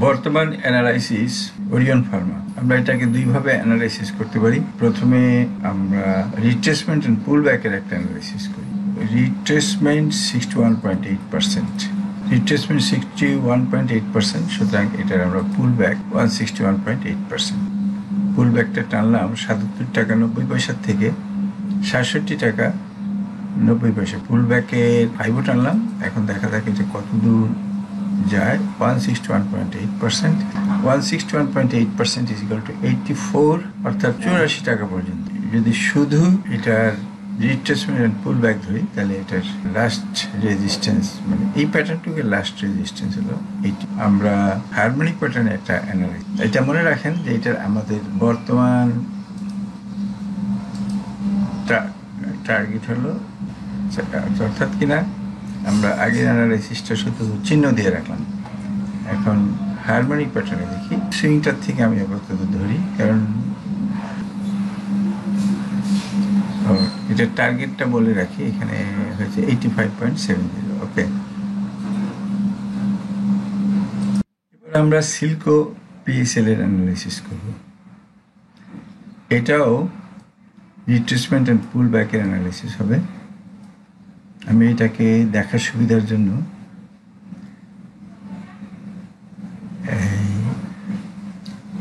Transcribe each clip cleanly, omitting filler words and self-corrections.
বর্তমান analysis Orion Pharma আমরা এটাকে দুইভাবে অ্যানালাইসিস করতে পারি। প্রথমে আমরা রিট্রেসমেন্ট এন্ড পুল ব্যাকের একটা অ্যানালাইসিস করি। রিট্রেসমেন্ট 61.8%, রিট্রেসমেন্ট 61.8%, সুতরাং এটার আমরা পুল ব্যাক 161.8%। পুল ব্যাকটা টানলাম 77 টাকা 90 পয়সার থেকে 67 টাকা 90 পয়সা। পুল ব্যাকের 5ও টানলাম, এখন দেখা যাক এটা কত দূর যায়। 161.8%, 161.8% is equal to 84, অর্থাৎ 84 টাকা পর্যন্ত। যদি শুধু এটার রিট্রেসমেন্ট এন্ড পুল ব্যাক ধরি তাহলে এটার লাস্ট রেজিস্ট্যান্স, মানে এই প্যাটার্নটুকে লাস্ট রেজিস্ট্যান্স হলো এইটি। আমরা হারমোনিক প্যাটার্নে একটা অ্যানালাইজ, এটা মনে রাখেন যে এটার আমাদের বর্তমান টার্গেট হলো, অর্থাৎ কিনা আমরা আগের অ্যানালাইসিসটা শুধু চিহ্ন দিয়ে রাখলাম। এখন হারমোনিক প্যাটার্নে দেখি, সুইংটার থেকে আমি আপাতত ধরি, কারণ এটার টার্গেটটা বলে রাখি। এখানে হয়েছে 85.70। ওকে, এবার আমরা সিল্কো পিএসএল এর অ্যানালাইসিস করব। এটাও রিট্রেসমেন্ট এন্ড পুল ব্যাকের অ্যানালাইসিস হবে। আমি এটাকে দেখার সুবিধার জন্য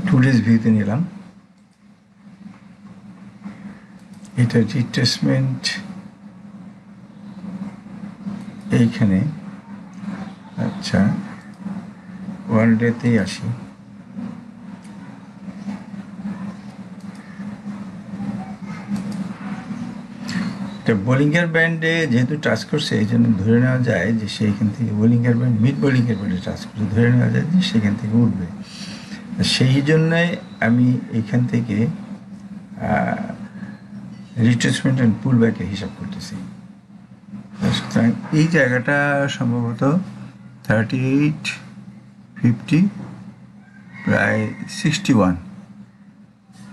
2 days ভিউতে নিলাম। এটা রিট্রেসমেন্ট এইখানে, আচ্ছা 1 ডেতেই আসি। বোলিংয়ের ব্যান্ডে যেহেতু টাচ করছে, এই জন্য ধরে নেওয়া যায় যে সেইখান থেকে বোলিংয়ের ব্যান্ড, মিড বোলিংয়ের ব্যান্ডে টাচ করছে, ধরে নেওয়া যায় যে সেখান থেকে উঠবে। সেই জন্যই আমি এইখান থেকে রিট্রেসমেন্ট অ্যান্ড পুল ব্যাকের হিসাব করতেছি। সুতরাং এই জায়গাটা সম্ভবত 38, 50, প্রায় 61,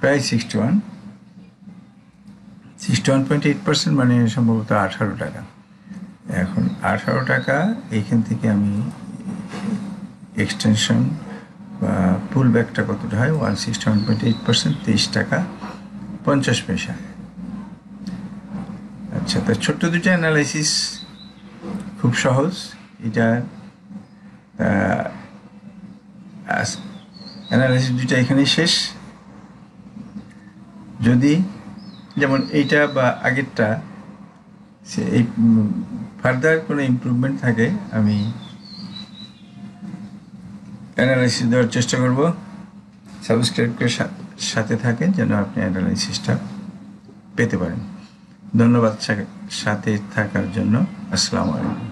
প্রায় 61.8%, মানে সম্ভবত 18 টাকা। এখন 18 টাকা এইখান থেকে আমি এক্সটেনশন বা পুল ব্যাকটা কতটা হয়, 161.8%, 23 টাকা 50 পয়সা। আচ্ছা, তার ছোট্ট দুটো অ্যানালাইসিস খুব সহজ। এটা অ্যানালাইসিস দুটো এখানেই শেষ। যদি যেমন এইটা বা আগেরটা এই ফার্দার কোনো ইমপ্রুভমেন্ট থাকে, আমি অ্যানালাইসিস দেওয়ার চেষ্টা করব। সাবস্ক্রাইব করে সাথে থাকেন যেন আপনি অ্যানালাইসিসটা পেতে পারেন। ধন্যবাদ সাথে থাকার জন্য। আসসালামু আলাইকুম।